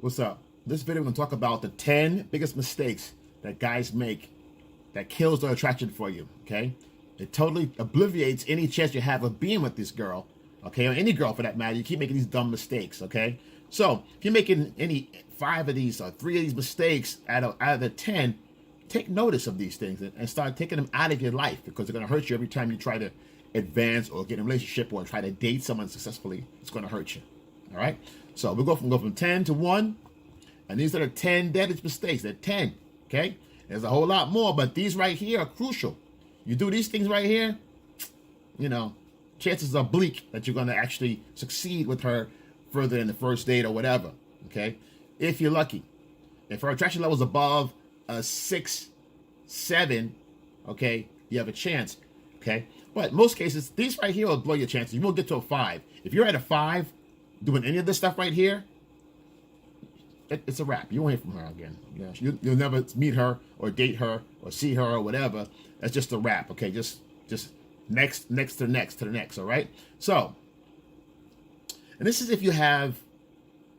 What's up? This video we're going to talk about the 10 biggest mistakes that guys make that kills their attraction for you, okay? It totally obliviates any chance you have of being with this girl, okay? Or any girl for that matter. You keep making these dumb mistakes, okay? So if you're making any 5 of these or 3 of these mistakes out of the 10, take notice of these things and start taking them out of your life, because they're going to hurt you every time you try to advance or get in a relationship or try to date someone successfully. It's going to hurt you, all right? So we'll go from 10 to 1, and these are the 10 deadliest mistakes. They're 10, okay? There's a whole lot more, but these right here are crucial. You do these things right here, you know, chances are bleak that you're going to actually succeed with her further in the first date or whatever, okay? If you're lucky. If her attraction level is above a 6, 7, okay, you have a chance, okay? But in most cases, these right here will blow your chances. You won't get to a 5. If you're at a 5, doing any of this stuff right here, it's a wrap. You won't hear from her again. You'll never meet her or date her or see her or whatever. That's just a wrap, okay? Just next to the next, all right? So, and this is if you have,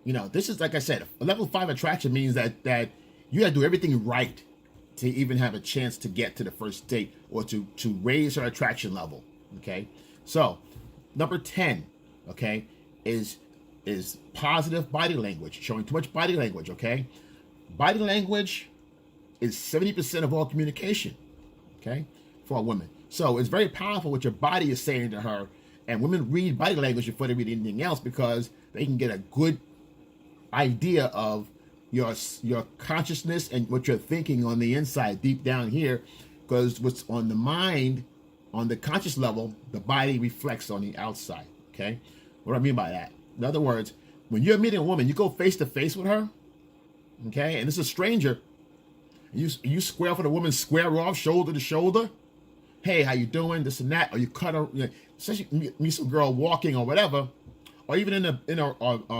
you know, this is, like I said, a level 5 attraction means that you got to do everything right to even have a chance to get to the first date or to raise her attraction level, okay? So, number 10, okay, is positive body language, showing too much body language, okay? Body language is 70% of all communication, okay, for a woman. So it's very powerful what your body is saying to her, and women read body language before they read anything else, because they can get a good idea of your consciousness and what you're thinking on the inside, deep down here, because what's on the mind, on the conscious level, the body reflects on the outside, okay? What do I mean by that? In other words, when you're meeting a woman, you go face to face with her, okay, and this is a stranger, you square off with a woman, square off, shoulder to shoulder. Hey, how you doing? This and that. Or you cut her, you know, especially meet some girl walking or whatever, or even in a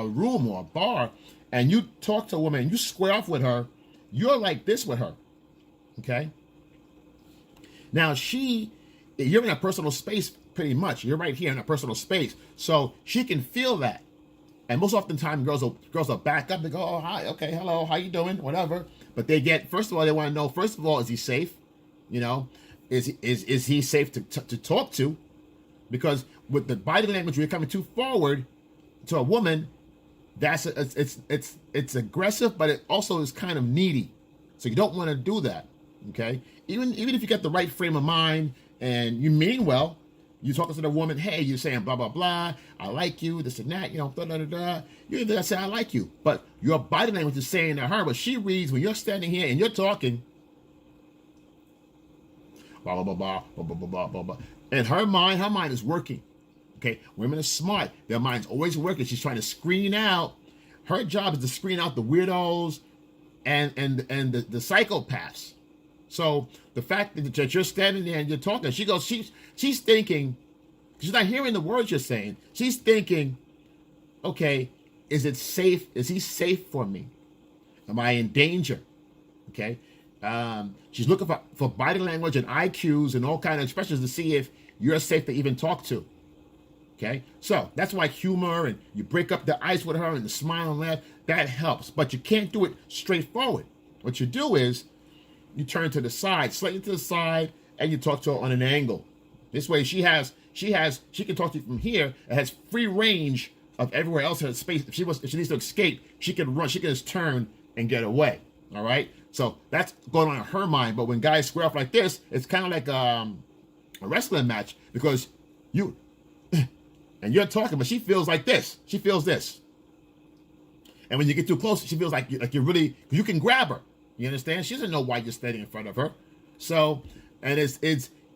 room or a bar, and you talk to a woman and you square off with her. You're like this with her, okay? Now you're in a personal space pretty much. You're right here in a personal space, so she can feel that. And most oftentimes, girls will back up and go, "Oh, hi, okay, hello, how you doing?" Whatever. But they get, first of all, they want to know, first of all, is he safe? You know, is he safe to talk to? Because with the body language, when you're coming too forward to a woman, it's aggressive, but it also is kind of needy. So you don't want to do that. Okay, even if you get the right frame of mind and you mean well. You talking to the woman, hey, you're saying blah, blah, blah, I like you, this and that, you know, da, da, da, da. You're there to say, I like you. But your body language is saying to her, but she reads when you're standing here and you're talking, blah, blah, blah, blah, blah, blah, blah, blah, blah. And her mind is working. Okay, women are smart. Their mind's always working. She's trying to screen out. Her job is to screen out the weirdos and the psychopaths. So the fact that you're standing there and you're talking, she's thinking, she's not hearing the words you're saying. She's thinking, okay, is it safe? Is he safe for me? Am I in danger? Okay. She's looking for body language and IQs and all kinds of expressions to see if you're safe to even talk to. Okay. So that's why humor and you break up the ice with her and the smile and laugh, that helps. But you can't do it straightforward. What you do is, you turn to the side, slightly to the side, and you talk to her on an angle. This way, she can talk to you from here. It has free range of everywhere else in her space. If she needs to escape, she can run. She can just turn and get away. All right. So that's going on in her mind. But when guys square off like this, it's kind of like a wrestling match, because and you're talking, but she feels like this. She feels this. And when you get too close, she feels like you're really, you can grab her. You understand? She doesn't know why you're standing in front of her. So, and it's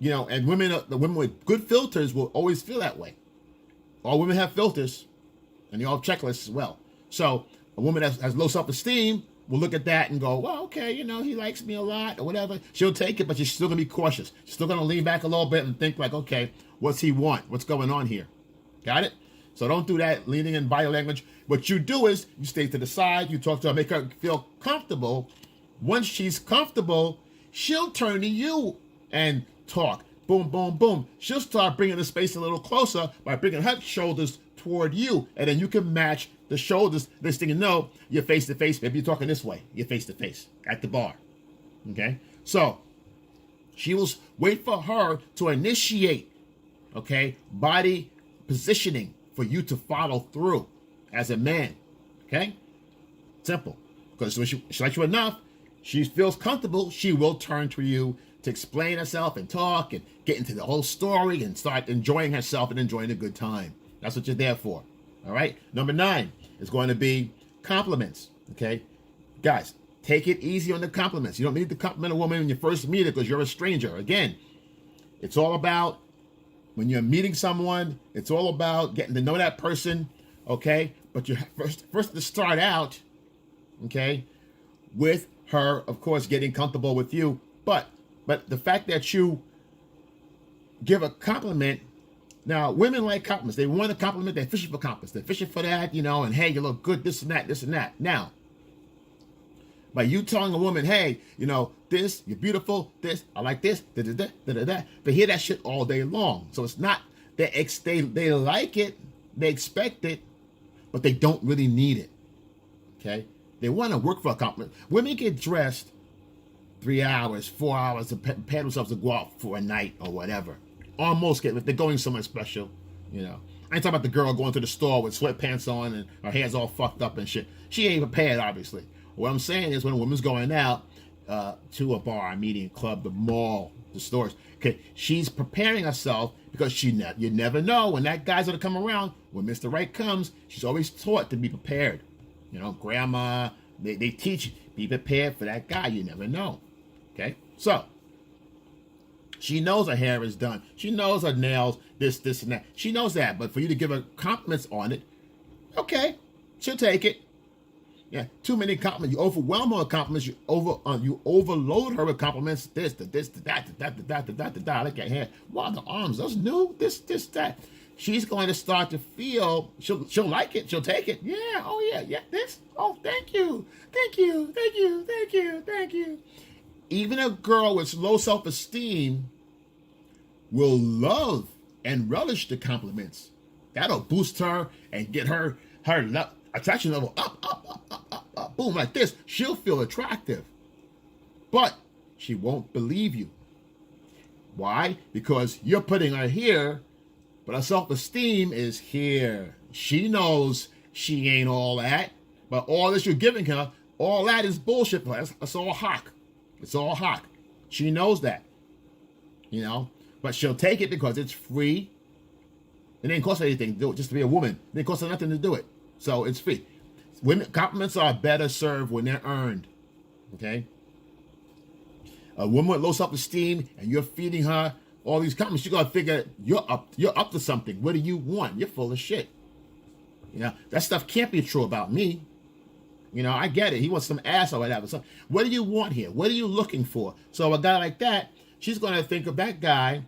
you know, and the women with good filters will always feel that way. All women have filters, and they all have checklists as well. So a woman that has low self-esteem will look at that and go, well, okay, you know, he likes me a lot or whatever. She'll take it, but she's still gonna be cautious. She's still gonna lean back a little bit and think like, okay, what's he want? What's going on here? Got it? So don't do that, leaning in body language. What you do is you stay to the side, you talk to her, make her feel comfortable. Once she's comfortable, she'll turn to you and talk. Boom, boom, boom. She'll start bringing the space a little closer by bringing her shoulders toward you, and then you can match the shoulders. This thing you know, you're face to face. Maybe you're talking this way. You're face to face at the bar. Okay? So, she will wait for her to initiate, okay, body positioning for you to follow through as a man. Okay? Simple. Because when she likes you enough, she feels comfortable, she will turn to you to explain herself and talk and get into the whole story and start enjoying herself and enjoying a good time. That's what you're there for. All right? Number 9 is going to be compliments. Okay? Guys, take it easy on the compliments. You don't need to compliment a woman when you first meet her because you're a stranger. Again, it's all about when you're meeting someone, it's all about getting to know that person, okay? But you first to start out, okay, with her, of course, getting comfortable with you. But the fact that you give a compliment, now women like compliments. They want a compliment. They're fishing for compliments. They're fishing for that, you know, and hey, you look good, this and that, this and that. Now, by you telling a woman, hey, you know, this, you're beautiful, this, I like this, da-da-da. They hear that shit all day long. So it's not, they like it, they expect it, but they don't really need it, okay? They want to work for a compliment. Women get dressed 3 hours, 4 hours to prepare themselves to go out for a night or whatever. Almost if they're going somewhere special, you know. I ain't talking about the girl going to the store with sweatpants on and her hair's all fucked up and shit. She ain't prepared, obviously. What I'm saying is when a woman's going out to a bar, a meeting, club, the mall, the stores, okay, she's preparing herself because you never know when that guy's gonna come around. When Mr. Right comes, she's always taught to be prepared. You know, grandma, they teach you, be prepared for that guy. You never know. Okay, so she knows her hair is done. She knows her nails, this, and that. She knows that. But for you to give her compliments on it, okay, she'll take it. Yeah, too many compliments. You overwhelm her with compliments. You overload her with compliments. This, that. I like your hair. Wow, the arms, those new. This, that. She's going to start to feel. She'll like it. She'll take it. Yeah. Oh yeah. This. Oh, thank you. Even a girl with low self-esteem will love and relish the compliments. That'll boost her and get her attraction level up, boom, like this. She'll feel attractive, but she won't believe you. Why? Because you're putting her here, but her self-esteem is here. She knows she ain't all that, but all this you're giving her, all that is bullshit. It's all hock. It's all hock. She knows that, you know, but she'll take it because it's free. It ain't cost her anything to do it, just to be a woman. It ain't cost her nothing to do it. So it's free. Women compliments are better served when they're earned. Okay? A woman with low self-esteem and you're feeding her all these compliments, you gotta figure you're up to something. What do you want? You're full of shit. You know, that stuff can't be true about me. You know, I get it. He wants some ass or whatever. So what do you want here? What are you looking for? So a guy like that, she's gonna think of that guy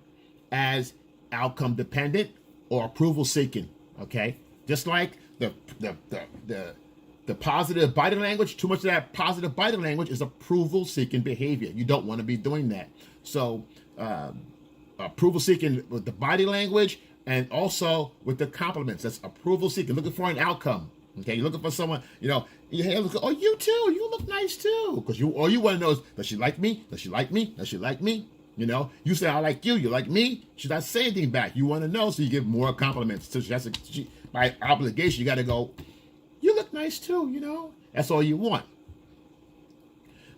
as outcome dependent or approval seeking. Okay? Just like the positive body language, too much of that positive body language is approval seeking behavior. You don't want to be doing that. So approval seeking with the body language and also with the compliments. That's approval seeking, looking for an outcome. Okay, you're looking for someone, you know, your hair looks, oh, you too, you look nice too. Because all you want to know is, does she like me? Does she like me? Does she like me? You know, you say, I like you like me? Should I say anything back? You want to know, so you give more compliments. So by obligation, you got to go, you look nice too, you know? That's all you want.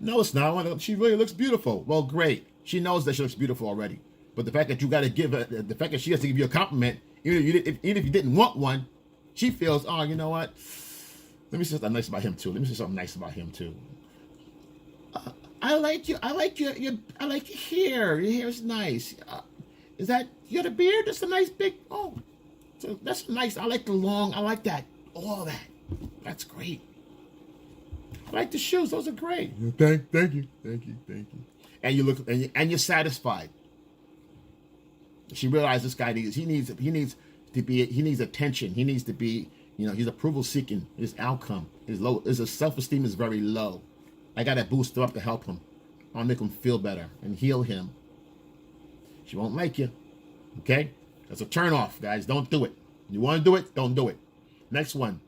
No, it's not. She really looks beautiful. Well, great. She knows that she looks beautiful already. But the fact that you got to give her, the fact that she has to give you a compliment, even if you didn't want one, she feels, oh, you know what? Let me say something nice about him too. I like you. I like your hair. Your hair is nice. Is that, you got a beard? That's a nice big, oh, so that's nice. I like the long, I like that. All that. That's great. I like the shoes. Those are great. Thank you. And you look, and you're satisfied. She realized this guy needs attention. He needs to be, you know, he's approval seeking. His outcome is low. His self-esteem is very low. I got to boost her up to help him. I'll make him feel better and heal him. She won't like you. Okay? That's a turn off, guys. Don't do it. You want to do it? Don't do it. Next one.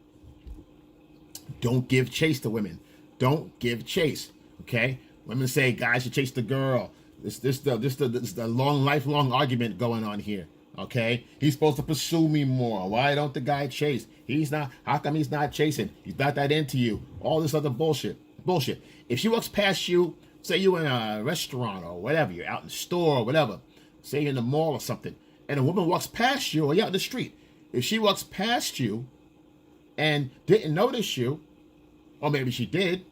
Don't give chase to women. Don't give chase. Okay? Women say guys should chase the girl. This the lifelong argument going on here. Okay? He's supposed to pursue me more. Why don't the guy chase? He's not. How come he's not chasing? He's not that into you. All this other bullshit. Bullshit. If she walks past you, say you in a restaurant or whatever, you're out in the store or whatever, say you're in the mall or something, and a woman walks past you or you're out in the street. If she walks past you and didn't notice you, or maybe she did,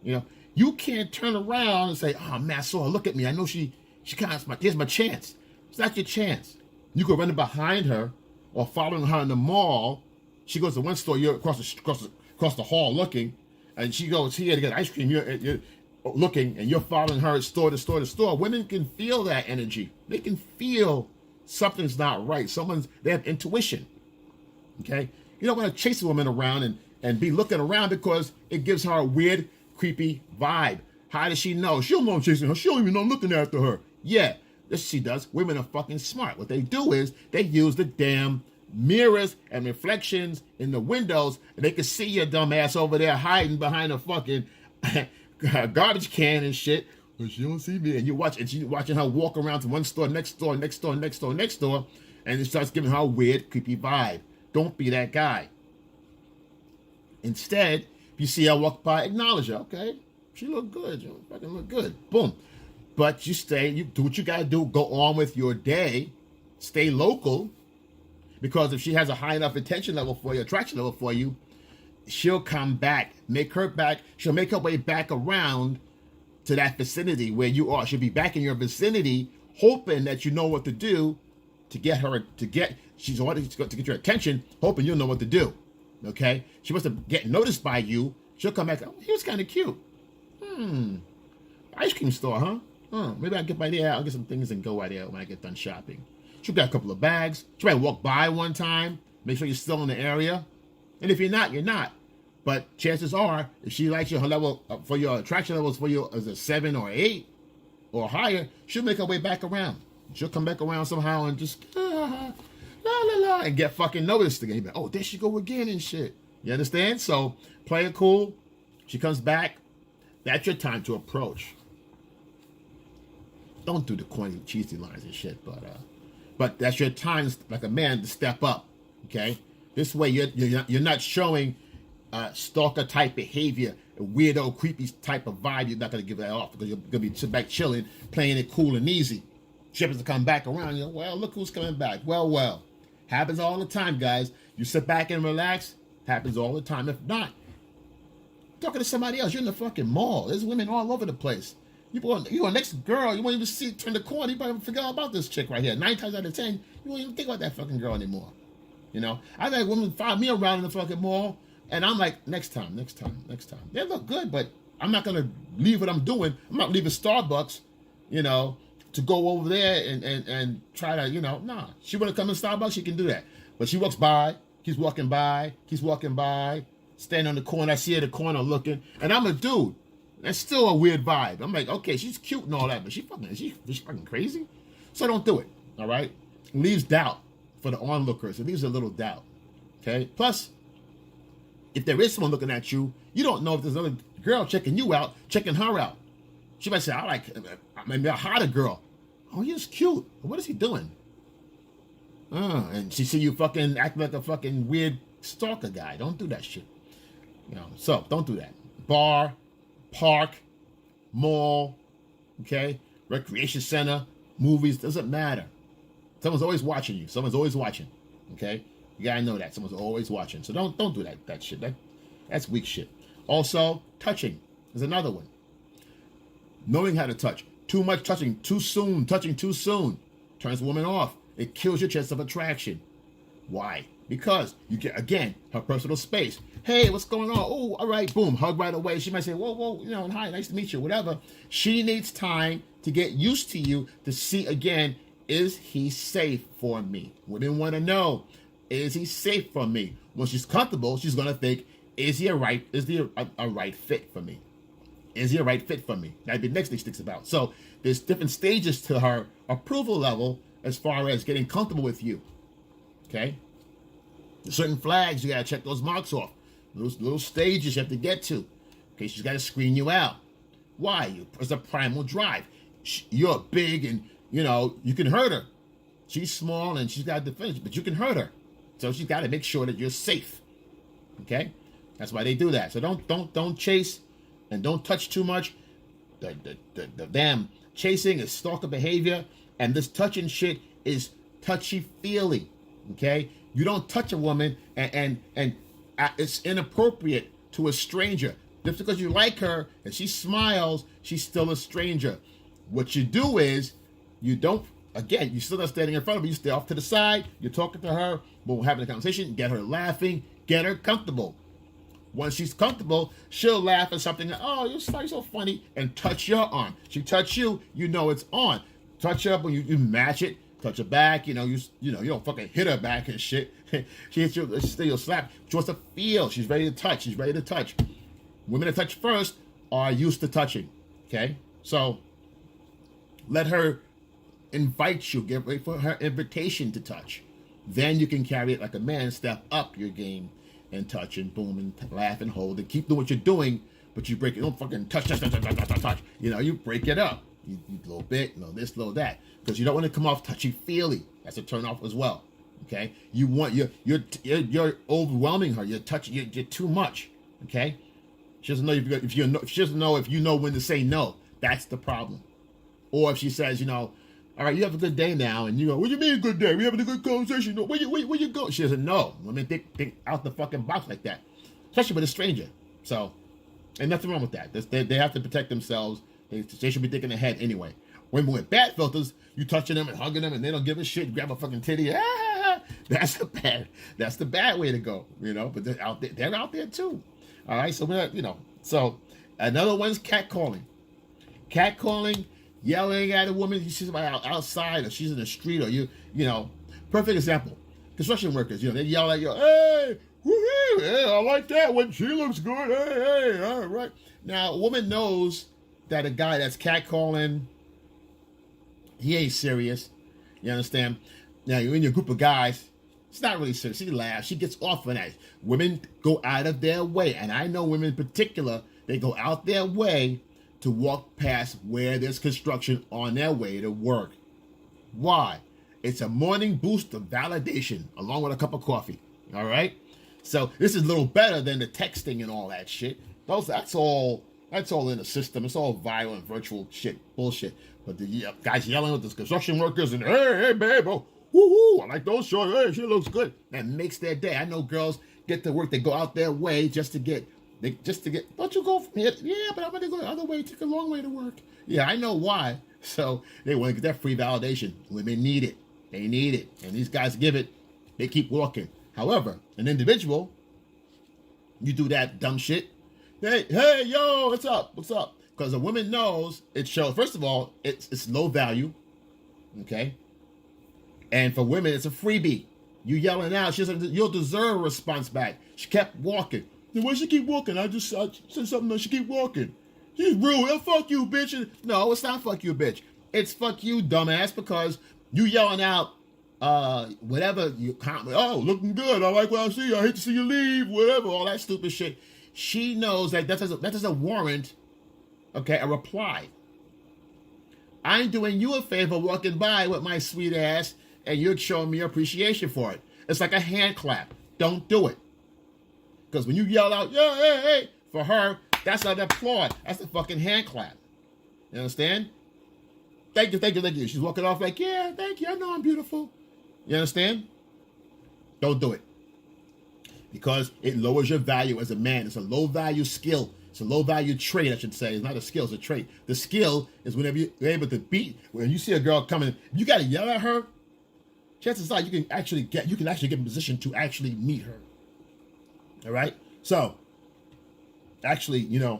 you can't turn around and say, oh man, I saw her, look at me. I know she kind of, here's my chance. It's not your chance. You go running behind her or following her in the mall. She goes to one store, you're across the hall looking, and she goes here to get ice cream. You're looking, and you're following her store to store to store. Women can feel that energy. They can feel something's not right. They have intuition. Okay? You don't want to chase a woman around and be looking around because it gives her a weird, creepy vibe. How does she know? She don't know I'm chasing her. She don't even know I'm looking after her. Yeah, this she does. Women are fucking smart. What they do is they use the damn mirrors and reflections in the windows, and they can see your dumb ass over there hiding behind a fucking garbage can and shit. But she don't see me. And you're watching her walk around to one store, next door, next door, next door, next door, and it starts giving her a weird, creepy vibe. Don't be that guy. Instead, if you see her walk by, acknowledge her. Okay, she look good. You fucking look good. Boom. But you do what you gotta do. Go on with your day. Stay local. Because if she has a high enough attention level for you, attraction level for you, she'll come back. She'll make her way back around to that vicinity where you are. She'll be back in your vicinity, hoping that you know what to do to get her, she's already to get your attention, hoping you'll know what to do. Okay? She wants to get noticed by you. She'll come back, oh, he was kind of cute. Ice cream store, huh? Maybe I'll get by there. I'll get some things and go right there when I get done shopping. She'll get a couple of bags. She might walk by one time, make sure you're still in the area. And if you're not, you're not. But chances are, if she likes you, her level for your attraction levels for you is a 7 or 8 or higher, she'll make her way back around. She'll come back around somehow and just la la la and get fucking noticed again. Oh, there she go again and shit. You understand? So play it cool. She comes back. That's your time to approach. Don't do the corny, cheesy lines and shit, but that's your time, like a man, to step up. Okay, this way you're not showing stalker type behavior, a weirdo, creepy type of vibe. You're not gonna give that off because you're gonna be sitting back chilling, playing it cool and easy. She happens to come back around. Well, look who's coming back. Well, happens all the time, guys. You sit back and relax. Happens all the time. If not, talking to somebody else. You're in the fucking mall. There's women all over the place. You go next girl, you won't even turn the corner, you probably forget all about this chick right here. 9 times out of 10, you won't even think about that fucking girl anymore. I've had women follow me around in the fucking mall, and I'm like, next time. They look good, but I'm not gonna leave what I'm doing. I'm not leaving Starbucks, to go over there and try to, nah. She wanna come to Starbucks, she can do that. But she walks by, keeps walking by, standing on the corner, I see her at the corner looking, and I'm a dude. That's still a weird vibe. I'm like, okay, she's cute and all that, but is she fucking crazy? So don't do it, all right? It leaves doubt for the onlookers. It leaves a little doubt, okay? Plus, if there is someone looking at you, you don't know if there's another girl checking you out, checking her out. She might say, maybe a hotter girl. Oh, he's cute. What is he doing? And she see you fucking acting like a fucking weird stalker guy. Don't do that shit. So don't do that. Bar, park, mall, okay, recreation center, movies, doesn't matter. Someone's always watching you. Someone's always watching, okay? You gotta know that. Someone's always watching. So don't do that shit. That's weak shit. Also, touching is another one. Knowing how to touch. Too much touching, too soon, touching too soon turns a woman off. It kills your chance of attraction. Why? Because you get, again, her personal space. Hey, what's going on? Oh, all right, boom, hug right away. She might say, whoa, hi, nice to meet you, whatever. She needs time to get used to you to see, again, is he safe for me? Women want to know, is he safe for me? When she's comfortable, she's going to think, is he a right fit for me? Is he a right fit for me? That'd be the next thing she thinks about. So there's different stages to her approval level as far as getting comfortable with you, okay? Certain flags, you got to check those marks off. those little stages you have to get to. Okay, she's got to screen you out. Why? It's a primal drive. You're big and, you can hurt her. She's small and she's got to defend, but you can hurt her. So she's got to make sure that you're safe. Okay? That's why they do that. So don't chase and don't touch too much. The damn chasing is stalker behavior, and this touching shit is touchy-feely. Okay? You don't touch a woman and it's inappropriate to a stranger. Just because you like her and she smiles, she's still a stranger. What you do is, you still not standing in front of her, you stay off to the side, you're talking to her, we're having a conversation, get her laughing, get her comfortable. Once she's comfortable, she'll laugh at something, oh, you're so funny, and touch your arm. She touch you, you know it's on. Touch her up when you match it, touch her back, you don't fucking hit her back and shit. She hits you, you'll slap. She wants to feel, she's ready to touch. Women that touch first are used to touching, okay? So, let her invite you, wait for her invitation to touch. Then you can carry it like a man, step up your game and touch and boom and laugh and hold and keep doing what you're doing, but you break it. Don't fucking touch. You break it up. You little bit, this, little that, because you don't want to come off touchy-feely. That's a turn off as well. Okay, you're overwhelming her. You're touching. You're too much. Okay, she doesn't know she doesn't know if you know when to say no. That's the problem. Or if she says, all right, you have a good day now, and you go, what do you mean a good day? We having a good conversation. Where you go? She doesn't know. Women think out the fucking box like that, especially with a stranger. So, ain't nothing wrong with that. They have to protect themselves. They should be thinking ahead anyway. Women with bad filters, you touching them and hugging them, and they don't give a shit. Grab a fucking titty. That's the bad way to go. But they're out there. They're out there too. All right. So So another one's catcalling. Catcalling. Yelling at a woman, she's outside or she's in the street, or perfect example. Construction workers, they yell at you, hey, woo-hoo, hey, I like that one. She looks good. Hey, all right. Now, a woman knows that a guy that's catcalling, he ain't serious. You understand? Now, you're in your group of guys, it's not really serious. She laughs. She gets off on that. Women go out of their way, and I know women in particular, they go out their way to walk past where there's construction on their way to work. Why? It's a morning boost of validation along with a cup of coffee. All right? So this is a little better than the texting and all that shit. That's all in the system. It's all violent, virtual shit, bullshit. But the guys yelling with the construction workers and, hey, babe, oh, woo-hoo, I like those shorts. Hey, she looks good. That makes their day. I know girls get to work. They go out their way just to get, don't you go from here? Yeah, but I'm going to go the other way. Take a long way to work. Yeah, I know why. So they want to get that free validation. Women need it. They need it. And these guys give it. They keep walking. However, an individual, you do that dumb shit. Hey, yo, what's up? Because a woman knows it shows. First of all, it's low value. Okay? And for women, it's a freebie. You yelling out. You'll deserve a response back. She kept walking. Then why she keep walking? I said something. She keep walking. She's rude. Oh, fuck you, bitch. No, it's not fuck you, bitch. It's fuck you, dumbass, because you yelling out whatever you comment. Oh, looking good. I like what I see. I hate to see you leave. Whatever. All that stupid shit. She knows that doesn't warrant, okay, a reply. I'm doing you a favor walking by with my sweet ass, and you're showing me appreciation for it. It's like a hand clap. Don't do it. Because when you yell out, yeah, hey, for her, that's not an applaud. That's a fucking hand clap. You understand? Thank you. She's walking off like, yeah, thank you. I know I'm beautiful. You understand? Don't do it. Because it lowers your value as a man. It's a low value skill. It's a low value trait, I should say. It's not a skill, it's a trait. The skill is whenever you're able to beat, when you see a girl coming, you got to yell at her, chances are you can actually get in position to actually meet her. All right? So, actually, for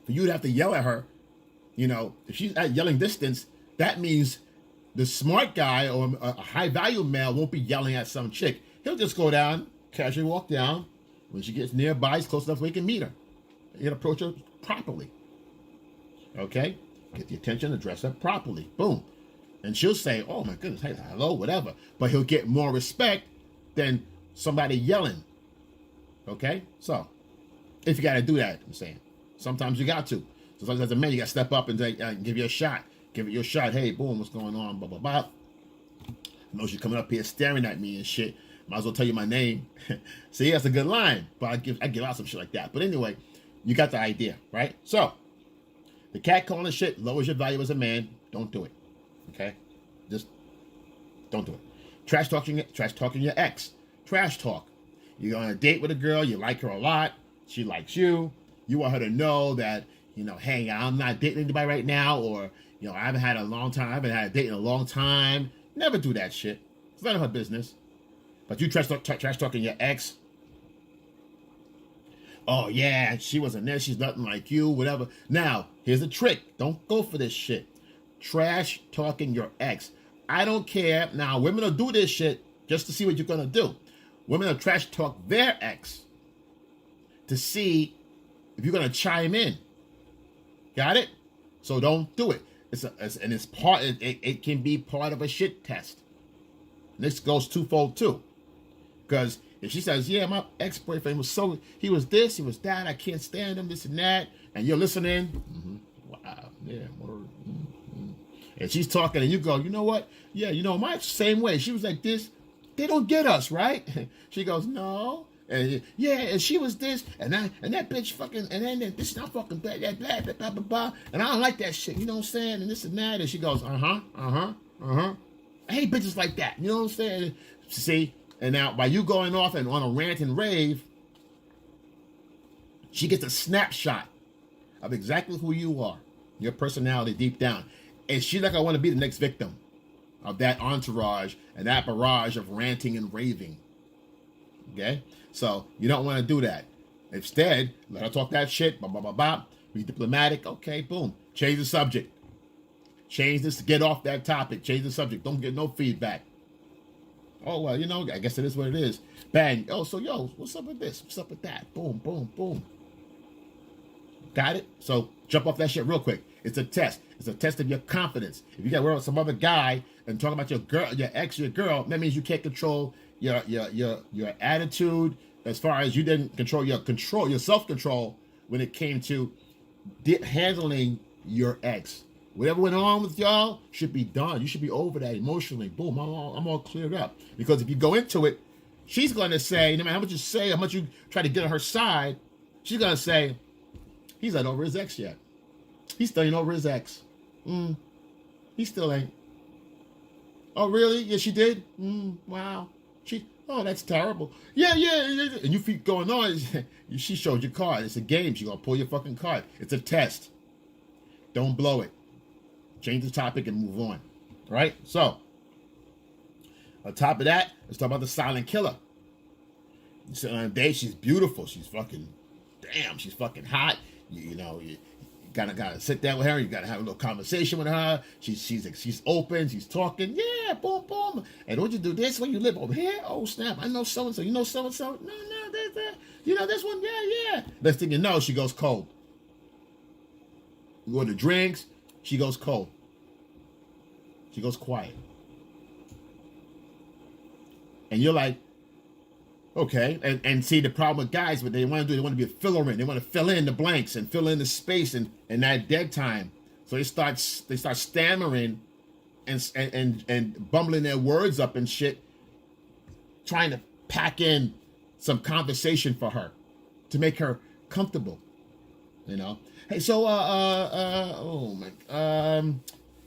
you to have to yell at her, if she's at yelling distance, that means the smart guy or a high value male won't be yelling at some chick. He'll just go down, casually walk down. When she gets nearby, he's close enough where he can meet her. You can approach her properly. Okay? Get the attention, address her properly. Boom. And she'll say, oh my goodness, hey, hello, whatever. But he'll get more respect than somebody yelling. Okay? So, if you got to do that, I'm saying. Sometimes you got to. Sometimes as a man, you got to step up and give you a shot. Give it your shot. Hey, boom, what's going on? Blah, blah, blah. I know she's coming up here staring at me and shit. Might as well tell you my name. See, that's a good line. But I give out some shit like that. But anyway, you got the idea, right? So, the catcalling shit lowers your value as a man. Don't do it. Okay? Just don't do it. Trash talking your ex. Trash talk. You're on a date with a girl, you like her a lot, she likes you. You want her to know that, hey, I'm not dating anybody right now, or, I haven't had a date in a long time. Never do that shit. It's none of her business. But you trash talking your ex. Oh, yeah, she wasn't there. She's nothing like you, whatever. Now, here's the trick. Don't go for this shit. Trash talking your ex. I don't care. Now, women will do this shit just to see what you're going to do. Women will trash talk their ex to see if you're going to chime in. Got it? So don't do it. It can be part of a shit test. And this goes twofold too. Because if she says, yeah, my ex-boyfriend he was this, he was that, I can't stand him, this and that, and you're listening, wow, yeah, and she's talking, and you go, you know what? Yeah, my same way. She was like this. They don't get us, right? She goes, no. And yeah, and she was this, and that bitch fucking, and then this not fucking bad, that blah, blah, blah, blah, blah. And I don't like that shit, you know what I'm saying? And this and that. And she goes, I hate bitches like that, you know what I'm saying? See? And now, by you going off and on a rant and rave, she gets a snapshot of exactly who you are, your personality deep down. And she's not going to want to be the next victim of that entourage and that barrage of ranting and raving. Okay? So, you don't want to do that. Instead, let her talk that shit, blah, blah, blah, blah. Be diplomatic. Okay, boom. Change the subject. Change this, get off that topic. Change the subject. Don't get no feedback. Oh, well, I guess it is what it is. Bang. Oh, so, what's up with this? What's up with that? Boom, boom, boom. Got it? So, jump off that shit real quick. It's a test. It's a test of your confidence. If you got to worry about some other guy and talking about your girl, your ex, your girl, that means you can't control your attitude as far as you didn't control your self-control when it came to handling your ex. Whatever went on with y'all should be done. You should be over that emotionally. Boom, I'm all cleared up. Because if you go into it, she's going to say, no matter how much you say, how much you try to get on her side, she's going to say, he's not over his ex yet. He's still ain't over his ex. He still ain't. Oh, really? Yeah, she did? Wow. Oh, that's terrible. Yeah. And you keep going on. She showed your card. It's a game. She's going to pull your fucking card. It's a test. Don't blow it. Change the topic and move on. Right? So, on top of that, let's talk about the silent killer. You sit on a date, she's beautiful. She's fucking, damn, she's fucking hot. You gotta sit down with her. You gotta have a little conversation with her. She's open. She's talking. Yeah, boom, boom. And don't you do this when you live over here? Oh snap! I know so and so. You know so and so? No, that. You know this one? Yeah. Next thing you know, she goes cold. You go to drinks. She goes cold. She goes quiet. And you're like, okay. And see, the problem with guys, what they want to do, they want to be a filler in. They want to fill in the blanks and fill in the space and that dead time. So they start stammering and bumbling their words up and shit, trying to pack in some conversation for her to make her comfortable. Hey, so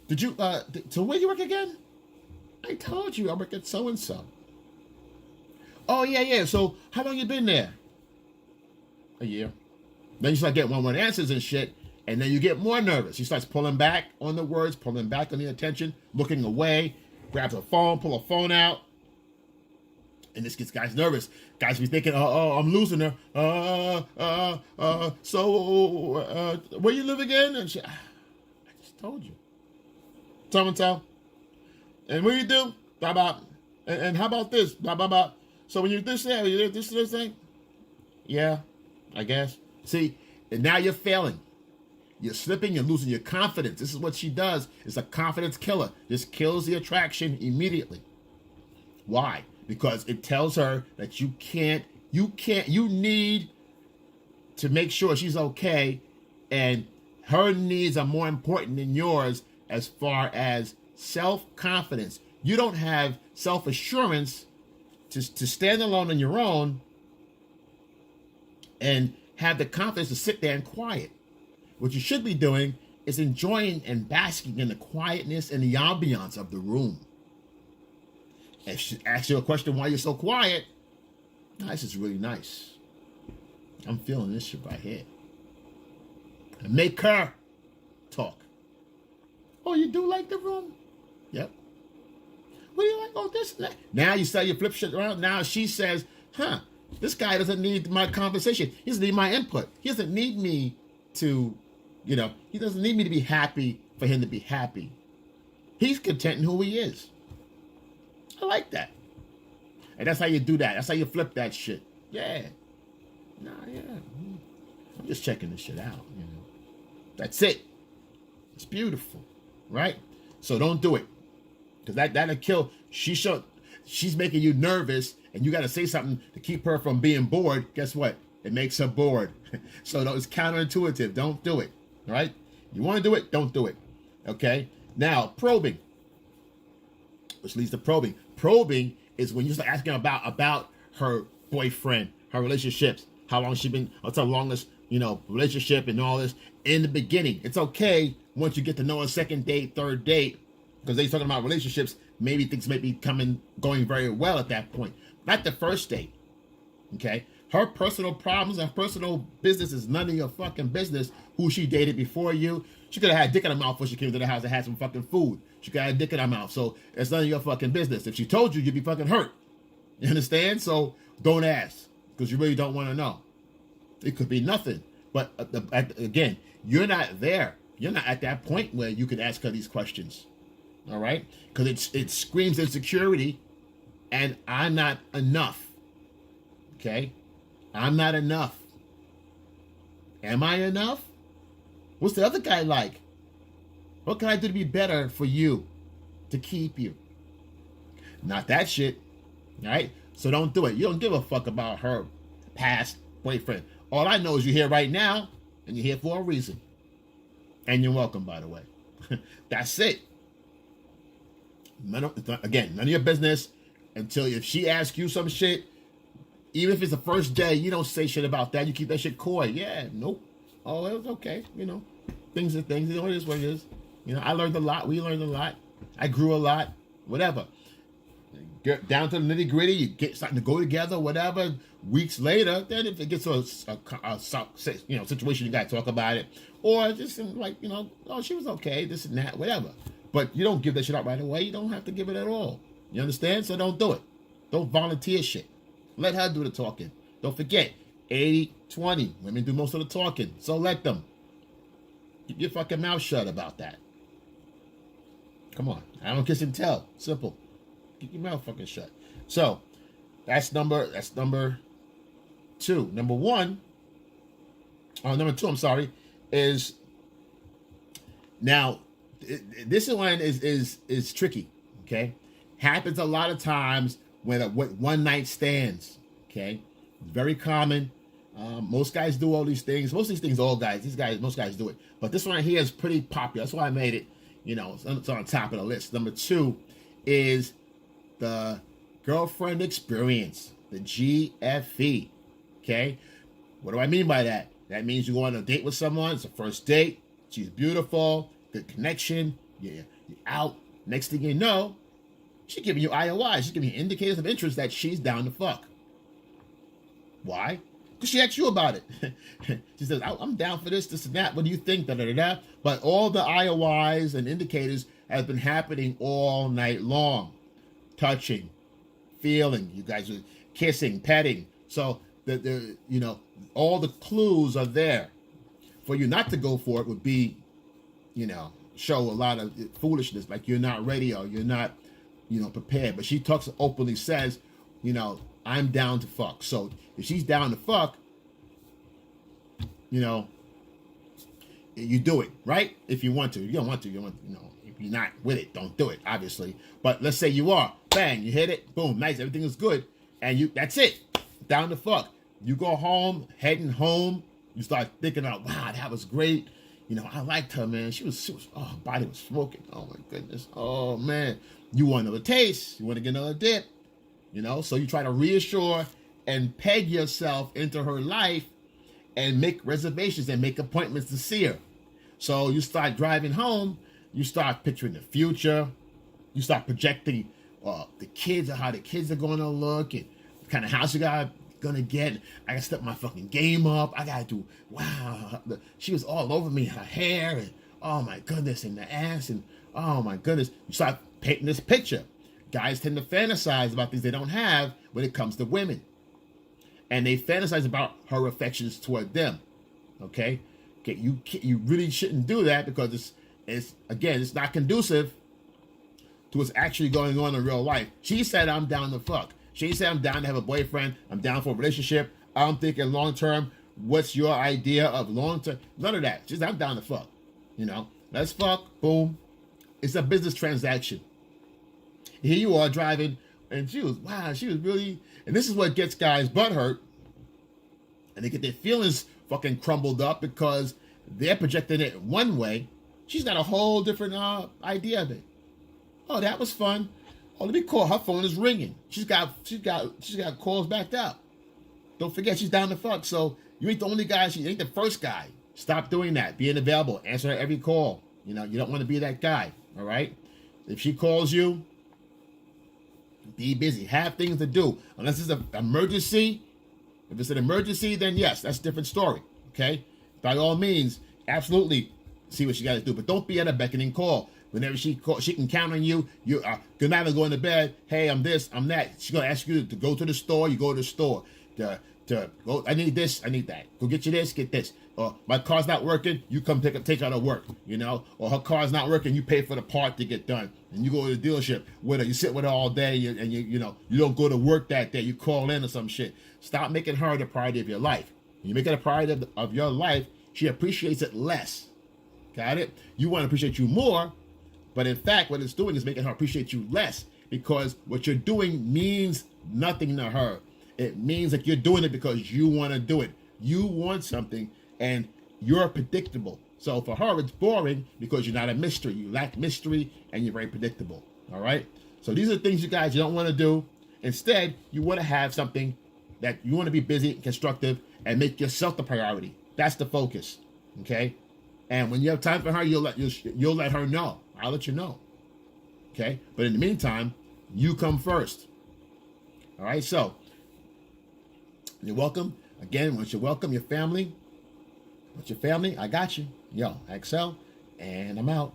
did you so where you work again? I told you I work at so and so. Oh yeah. So how long you been there? A year. Then you start getting one answers and shit, and then you get more nervous. She starts pulling back on the words, pulling back on the attention, looking away, grabs her phone, pull her phone out. And this gets guys nervous. Guys be thinking, oh, I'm losing her. So where you live again? And I just told you. Tell and tell. And what do you do? Blah, blah. And how about this? Blah, blah, blah. So when you this there, you this thing? Yeah, I guess. See, and now you're failing. You're slipping, you're losing your confidence. This is what she does. It's a confidence killer. This kills the attraction immediately. Why? Because it tells her that you can't You need to make sure she's okay, and her needs are more important than yours as far as self-confidence. You don't have self-assurance to stand alone on your own and have the confidence to sit there and quiet. What you should be doing is enjoying and basking in the quietness and the ambiance of the room. If she asks you a question why you're so quiet, this is really nice. I'm feeling this shit right here. And make her talk. Oh, you do like the room? Yep. What do you like? Oh, this and that. Now you start your flip shit around. Now she says, this guy doesn't need my conversation. He doesn't need my input. He doesn't need me to, he doesn't need me to be happy for him to be happy. He's content in who he is. I like that. And that's how you do that. That's how you flip that shit. Yeah. I'm just checking this shit out, That's it. It's beautiful, right? So don't do it. Because that'll kill. She's making you nervous, and you got to say something to keep her from being bored. Guess what? It makes her bored. So it's counterintuitive. Don't do it, right? You want to do it? Don't do it. Okay? Now, probing. Which leads to probing. Probing is when you start asking about her boyfriend, her relationships, how long she been, what's her longest, relationship and all this. In the beginning, it's okay once you get to know a second date, third date, because they're talking about relationships, maybe things may be going very well at that point. Not the first date, okay? Her personal problems and personal business is none of your fucking business. Who she dated before you. She could have had a dick in her mouth before she came to the house and had some fucking food. She could have had a dick in her mouth, so it's none of your fucking business. If she told you, you'd be fucking hurt. You understand? So don't ask, because you really don't want to know. It could be nothing. But again, you're not there. You're not at that point where you can ask her these questions. All right? Because it screams insecurity, and I'm not enough. Okay? I'm not enough. Am I enough? What's the other guy like? What can I do to be better for you, to keep you? Not that shit. All right? So don't do it. You don't give a fuck about her past boyfriend. All I know is you're here right now, and you're here for a reason. And you're welcome, by the way. That's it. None of your business until if she asks you some shit, even if it's the first day, you don't say shit about that. You keep that shit coy. Yeah, nope. Oh, it was okay. Things are things. It is what it is. I learned a lot. We learned a lot. I grew a lot. Whatever. Get down to the nitty gritty. You get starting to go together. Whatever. Weeks later, then if it gets to a situation, you got to talk about it, or just like oh, she was okay. This and that. Whatever. But you don't give that shit out right away. You don't have to give it at all. You understand? So don't do it. Don't volunteer shit. Let her do the talking. Don't forget, 80-20. Women do most of the talking. So let them. Keep your fucking mouth shut about that. Come on. I don't kiss and tell. Simple. Keep your mouth fucking shut. So, that's number 2. Number 1, number 2, I'm sorry, is now, this one is tricky, okay? Happens a lot of times with one night stands, okay? Very common. Most guys do all these things. Most of these things, most guys do it. But this one right here is pretty popular. That's why I made it, it's on top of the list. Number 2 is the girlfriend experience, the GFE, okay? What do I mean by that? That means you go on a date with someone. It's a first date. She's beautiful, good connection. You're out. Next thing you know, she's giving you IOI. She's giving you indicators of interest that she's down to fuck. Why? Because she asked you about it. She says, I'm down for this and that. What do you think? Da-da-da-da. But all the IOIs and indicators have been happening all night long. Touching, feeling. You guys are kissing, petting. So, all the clues are there. For you not to go for it would be, show a lot of foolishness, like you're not ready or you're not, prepared. But she talks openly, says, I'm down to fuck. So if she's down to fuck, you do it, right? If you want to. If you don't want to, if you're not with it, don't do it, obviously. But let's say you are. Bang, you hit it, boom, nice, everything is good. And that's it. down the fuck. You go home, heading home, you start thinking out, wow, that was great. You know, I liked her, man. She was oh, her body was smoking. Oh my goodness. Oh man. You want another taste. You want to get another dip. You know, so you try to reassure and peg yourself into her life and make reservations and make appointments to see her. So you start driving home, you start picturing the future, you start projecting the kids and how the kids are going to look and the kind of house you gonna get. I gotta step my fucking game up. I gotta do, wow, she was all over me, her hair, and oh my goodness, and the ass, and oh my goodness. You start painting this picture. Guys tend to fantasize about things they don't have when it comes to women. And they fantasize about her affections toward them. Okay? You really shouldn't do that because it's not conducive to what's actually going on in real life. She said, I'm down to fuck. She said, I'm down to have a boyfriend. I'm down for a relationship. I'm thinking long term. What's your idea of long term? None of that. She said, I'm down to fuck. You know, let's fuck. Boom. It's a business transaction. Here you are driving, and she was really, and this is what gets guys butthurt, and they get their feelings fucking crumbled up because they're projecting it one way. She's got a whole different idea of it. Oh, that was fun. Oh, let me call. Her phone is ringing. She's got calls backed up. Don't forget, she's down to fuck. So you ain't the only guy. She ain't the first guy. Stop doing that. Being available. Answer her every call. You know, you don't want to be that guy. All right. If she calls you, be busy. Have things to do. Unless it's an emergency. If it's an emergency, then yes, that's a different story. Okay? By all means, absolutely see what she got to do. But don't be at a beckoning call. Whenever she calls, she can count on you. You good night, I'm going to bed. Hey, I'm this, I'm that. She's going to ask you to go to the store. You go to the store. To go, I need this, I need that. Go get you this, get this. Or my car's not working, you come take her to work, you know? Or her car's not working, you pay for the part to get done. And you go to the dealership with her, you sit with her all day, and you know, you don't go to work that day, you call in or some shit. Stop making her the priority of your life. When you make it a priority of your life, she appreciates it less. Got it? You want to appreciate you more, but in fact, what it's doing is making her appreciate you less because what you're doing means nothing to her. It means that you're doing it because you want to do it. You want something and you're predictable. So for her, it's boring because you're not a mystery. You lack mystery and you're very predictable. All right? So these are things you don't want to do. Instead, you want to have something that you want to be busy and constructive and make yourself the priority. That's the focus. Okay? And when you have time for her, you'll let her know. I'll let you know. Okay? But in the meantime, you come first. All right? So you're welcome. Again, once you welcome your family, I got you. Yo, I excel, and I'm out.